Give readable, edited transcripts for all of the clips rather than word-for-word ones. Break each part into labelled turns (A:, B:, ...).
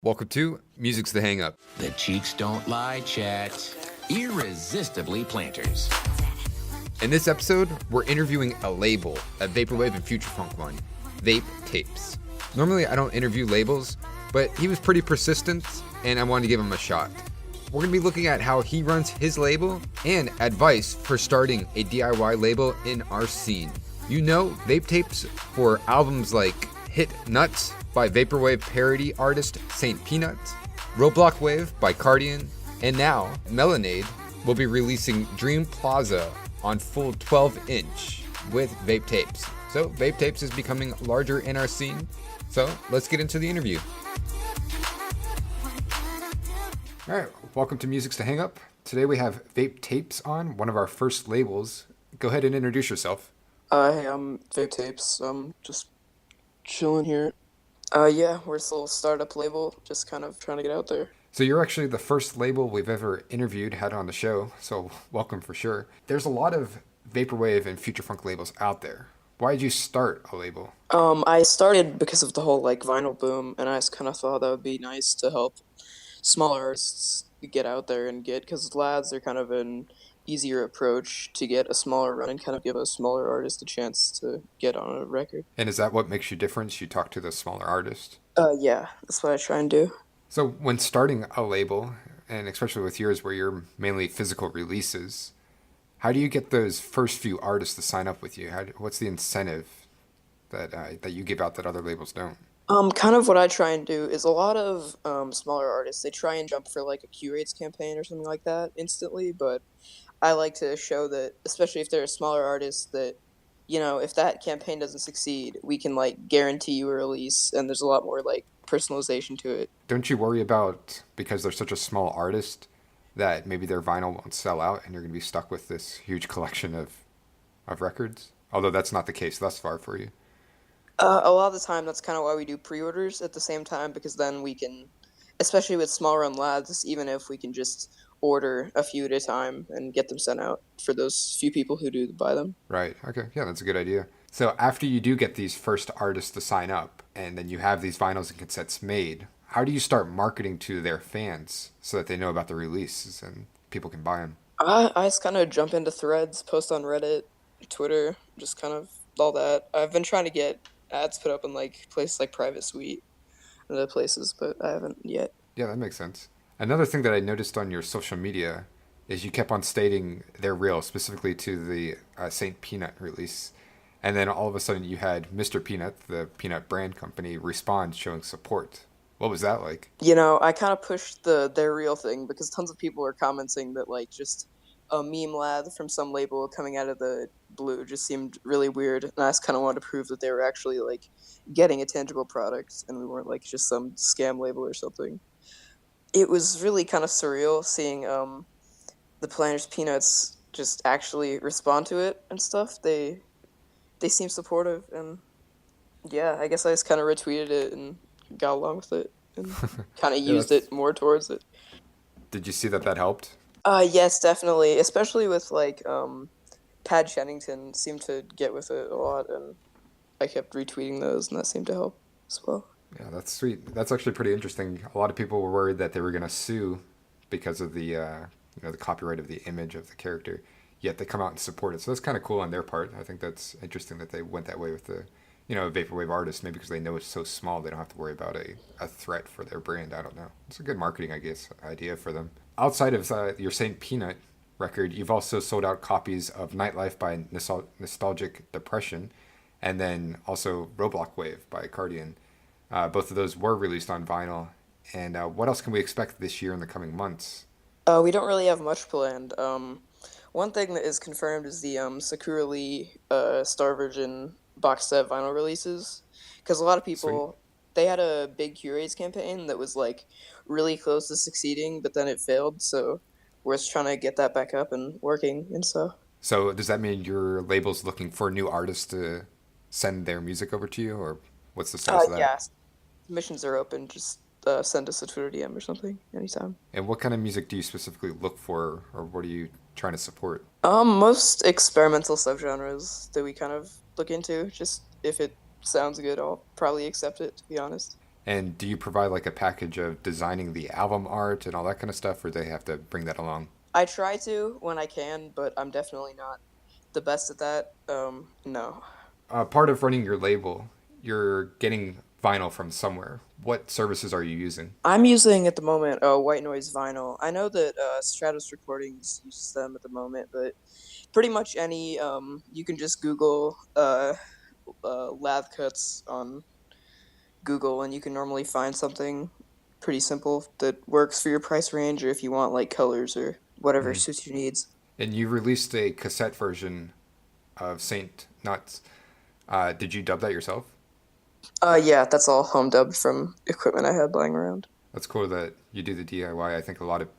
A: Welcome to Music's the Hang Up.
B: The cheeks don't lie, chat. Irresistibly planters.
A: In this episode, we're interviewing a label, a Vaporwave and Future Funk one, Vape Tapes. Normally, I don't interview labels, but he was pretty persistent, and I wanted to give him a shot. We're going to be looking at how he runs his label and advice for starting a DIY label in our scene. You know Vape Tapes for albums like Hit Nuts by Vaporwave parody artist Saint Peanut, Roblox Wave by Cardian, and now Melonade will be releasing Dream Plaza on full 12-inch with Vape Tapes. So Vape Tapes is becoming larger in our scene. So let's get into the interview. All right, welcome to Music's the Hang Up. Today we have Vape Tapes on, one of our first labels. Go ahead and introduce yourself.
C: Hi, I'm Vape Tapes. I'm just chilling here. Yeah, we're this little startup label, just kind of trying to get out there.
A: So you're actually the first label we've ever interviewed, had on the show, so welcome for sure. There's a lot of Vaporwave and Future Funk labels out there. Why did you start a label?
C: I started because of the whole, vinyl boom, and I just kind of thought that would be nice to help smaller artists get out there and because lads are kind of an easier approach to get a smaller run and kind of give a smaller artist a chance to get on a record.
A: And is that what makes you different? You talk to the smaller artist?
C: Yeah, that's what I try and do.
A: So when starting a label, and especially with yours where you're mainly physical releases, how do you get those first few artists to sign up with you? What's the incentive that you give out that other labels don't?
C: Kind of what I try and do is a lot of smaller artists, they try and jump for a Q-Rates campaign or something like that instantly, but I like to show that, especially if they're a smaller artist, that, if that campaign doesn't succeed, we can, guarantee you a release, and there's a lot more, personalization to it.
A: Don't you worry about, because they're such a small artist, that maybe their vinyl won't sell out and you're going to be stuck with this huge collection of records? Although that's not the case thus far for you.
C: A lot of the time, that's kind of why we do pre-orders at the same time, because then we can, especially with small run lads, even if we can just order a few at a time and get them sent out for those few people who do buy them.
A: Right. Okay. Yeah, that's a good idea. So after you do get these first artists to sign up, and then you have these vinyls and cassettes made, how do you start marketing to their fans so that they know about the releases and people can buy them?
C: I just kind of jump into threads, post on Reddit, Twitter, just kind of all that. I've been trying to get ads put up in places like Private Suite and other places, but I haven't yet.
A: Yeah, that makes sense. Another thing that I noticed on your social media is you kept on stating they're real, specifically to the Saint Peanut release. And then all of a sudden you had Mr. Peanut, the peanut brand company, respond showing support. What was that like?
C: I kind of pushed their real thing because tons of people are commenting that just a meme lad from some label coming out of the blue just seemed really weird, and I just kind of wanted to prove that they were actually getting a tangible product and we weren't just some scam label or something. It was really kind of surreal seeing the Planters Peanuts just actually respond to it and stuff. They seem supportive, and yeah, I guess I just kind of retweeted it and got along with it and kind of used it more towards it.
A: Did you see that helped?
C: Yes, definitely, especially with Pad Shennington seemed to get with it a lot, and I kept retweeting those, and that seemed to help as well.
A: Yeah, that's sweet. That's actually pretty interesting. A lot of people were worried that they were going to sue because of the the copyright of the image of the character, yet they come out and support it. So that's kind of cool on their part. I think that's interesting that they went that way with the Vaporwave artist, maybe because they know it's so small they don't have to worry about a threat for their brand. I don't know. It's a good marketing, I guess, idea for them. Outside of your Saint Peanut record, you've also sold out copies of Nightlife by Nostalgic Depressoin, and then also Roblox Wave by Cardian. Both of those were released on vinyl. And what else can we expect this year in the coming months?
C: We don't really have much planned. One thing that is confirmed is the Sakura Lee Star Virgin box set vinyl releases. Because a lot of people, they had a big Q-Rates campaign that was really close to succeeding, but then it failed. So we're just trying to get that back up and working and stuff.
A: So does that mean your label's looking for new artists to send their music over to you, or what's the status of that?
C: Yeah. Submissions are open. Just send us a Twitter DM or something anytime.
A: And what kind of music do you specifically look for, or what are you trying to support?
C: Most experimental subgenres that we kind of look into. Just if it sounds good, I'll probably accept it, to be honest.
A: And do you provide like a package of designing the album art and all that kind of stuff, or do they have to bring that along?
C: I try to when I can, but I'm definitely not the best at that. No.
A: Part of running your label, you're getting vinyl from somewhere. What services are you using?
C: I'm using at the moment white noise vinyl. I know that Stratus Recordings uses them at the moment, but pretty much any you can just Google lath cuts on Google, and you can normally find something pretty simple that works for your price range, or if you want like colors or whatever
A: Mhm.
C: suits your needs.
A: And you released a cassette version of Saint Nuts. Did you dub that yourself?
C: Yeah, that's all home dubbed from equipment I had lying around.
A: That's cool that you do the DIY. I think a lot of,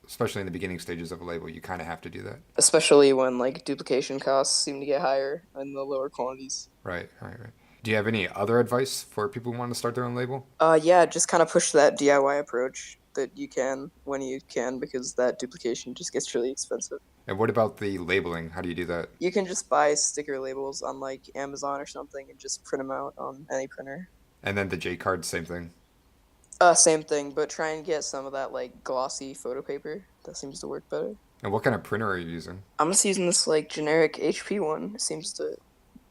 A: especially in the beginning stages of a label, you kind of have to do that.
C: Especially when like duplication costs seem to get higher in the lower quantities.
A: Right, right, right. Do you have any other advice for people who want to start their own label?
C: Yeah, just kind of push that DIY approach that you can when you can, because that duplication just gets really expensive.
A: And what about the labeling? How do you do that?
C: You can just buy sticker labels on like Amazon or something and just print them out on any printer.
A: And then the J card, same thing.
C: Same thing, but try and get some of that like glossy photo paper. That seems to work better.
A: And what kind of printer are you using?
C: I'm just using this like generic HP one. It seems to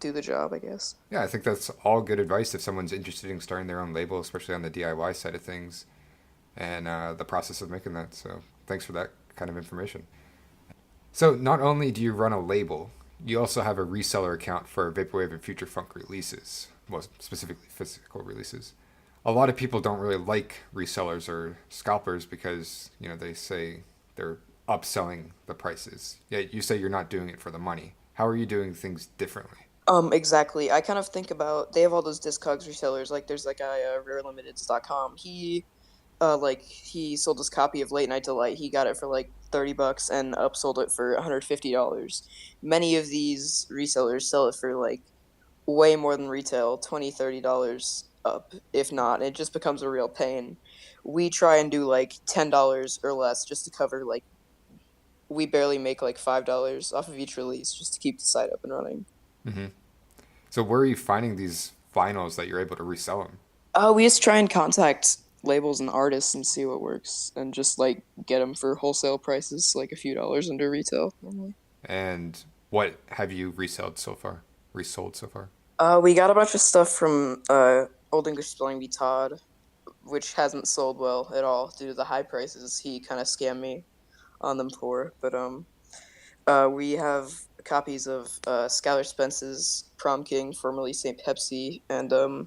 C: do the job, I guess.
A: Yeah, I think that's all good advice if someone's interested in starting their own label, especially on the DIY side of things and the process of making that. So thanks for that kind of information. So not only do you run a label, you also have a reseller account for Vaporwave and Future Funk releases, well, specifically physical releases. A lot of people don't really like resellers or scalpers because, they say they're upselling the prices. Yet you say you're not doing it for the money. How are you doing things differently?
C: Exactly. I kind of think about they have all those Discogs resellers. Like there's like a rarelimiteds.com. He sold his copy of Late Night Delight. He got it for like $30 and upsold it for $150. Many of these resellers sell it for like way more than retail, $20, $30 up, if not. It just becomes a real pain. We try and do like $10 or less just to cover like we barely make like $5 off of each release just to keep the site up and running.
A: Hmm. So where are you finding these vinyls that you're able to resell them?
C: We just try and contact labels and artists and see what works, and just like get them for wholesale prices, like a few dollars under retail normally.
A: And what have you resold so far? Resold so far?
C: We got a bunch of stuff from Old English Spelling Bee Todd, which hasn't sold well at all due to the high prices he kind of scammed me on them for. But we have copies of Skylar Spence's Prom King, formerly Saint Pepsi, and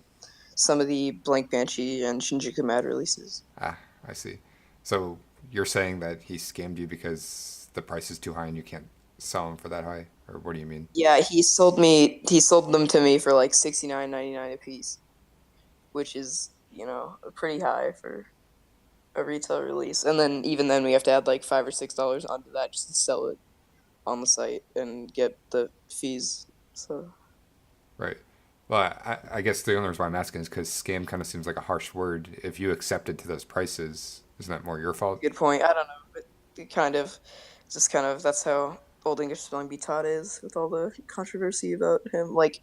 C: some of the Blank Banshee and Shinjuku Mad releases.
A: Ah, I see. So you're saying that he scammed you because the price is too high and you can't sell them for that high? Or what do you mean?
C: Yeah, he sold them to me for like $69.99 a piece, which is, pretty high for a retail release. And then even then we have to add like $5 or $6 onto that just to sell it on the site and get the fees. So
A: Right. Well, I guess the only reason why I'm asking is because scam kind of seems like a harsh word. If you accepted to those prices, isn't that more your fault?
C: good point. I don't know, but it kind of just kind of that's how Old English Spelling Bee Todd is with all the controversy about him. Like,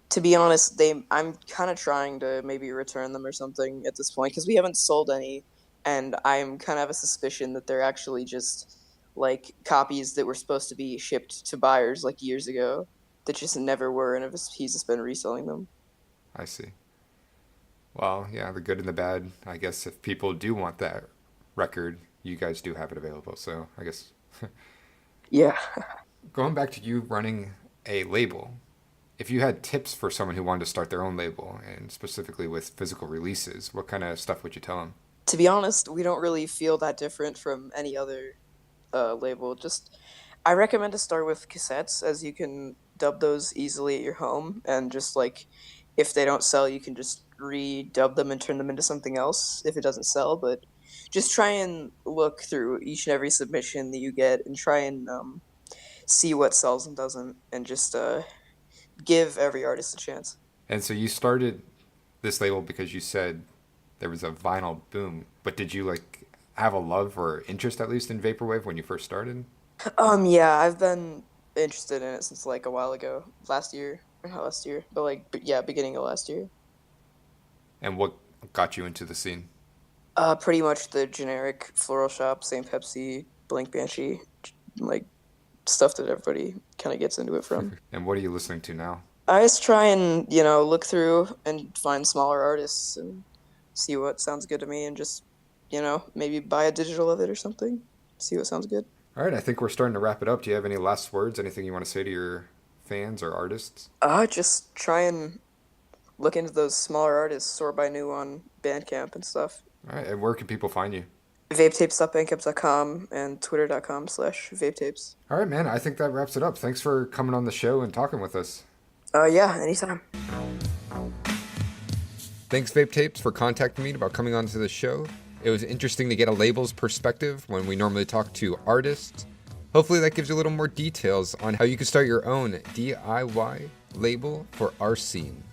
C: to be honest, I'm kind of trying to maybe return them or something at this point because we haven't sold any, and I'm kind of have a suspicion that they're actually just like copies that were supposed to be shipped to buyers like years ago that just never were, and he's just been reselling them.
A: I see. Well, yeah, the good and the bad. I guess if people do want that record, you guys do have it available. So I guess
C: Yeah.
A: going back to you running a label, if you had tips for someone who wanted to start their own label and specifically with physical releases, what kind of stuff would you tell them?
C: To be honest, we don't really feel that different from any other label. Just I recommend to start with cassettes, as you can dub those easily at your home, and just like if they don't sell, you can just redub them and turn them into something else if it doesn't sell. But just try and look through each and every submission that you get and try and see what sells and doesn't, and just give every artist a chance.
A: And so you started this label because you said there was a vinyl boom, but did you like have a love or interest at least in vaporwave when you first started?
C: Yeah, I've been interested in it since like a while ago, last year, or not last year, but like, but yeah, beginning of last year.
A: And what got you into the scene?
C: Pretty much the generic floral shop, St. Pepsi, Blink Banshee, like stuff that everybody kind of gets into it from.
A: And what are you listening to now?
C: I just try and, look through and find smaller artists and see what sounds good to me and just, maybe buy a digital of it or something. See what sounds good.
A: All right, I think we're starting to wrap it up. Do you have any last words? Anything you want to say to your fans or artists?
C: Just try and look into those smaller artists, sort by new on Bandcamp and stuff.
A: All right, and where can people find you?
C: Vapetapes.bandcamp.com and twitter.com/vapetapes.
A: All right, man, I think that wraps it up. Thanks for coming on the show and talking with us.
C: Yeah, anytime.
A: Thanks, Vape Tapes, for contacting me about coming onto the show. It was interesting to get a label's perspective when we normally talk to artists. Hopefully that gives you a little more details on how you can start your own DIY label for our scene.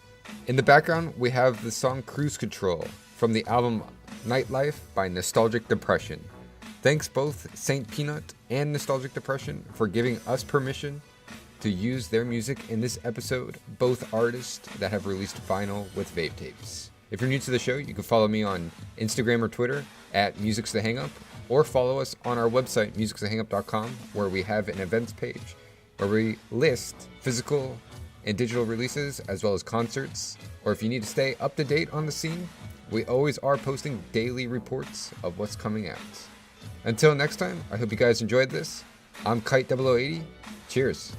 A: In the background, we have the song Cruise Control from the album Nightlife by Nostalgic Depressoin. Thanks both Saint Peanut and Nostalgic Depressoin for giving us permission to use their music in this episode, both artists that have released vinyl with Vape Tapes. If you're new to the show, you can follow me on Instagram or Twitter at Music's The Hangup, or follow us on our website, musicsthehangup.com, where we have an events page where we list physical and digital releases as well as concerts. Or if you need to stay up to date on the scene, we always are posting daily reports of what's coming out. Until next time, I hope you guys enjoyed this. I'm Kite0080. Cheers.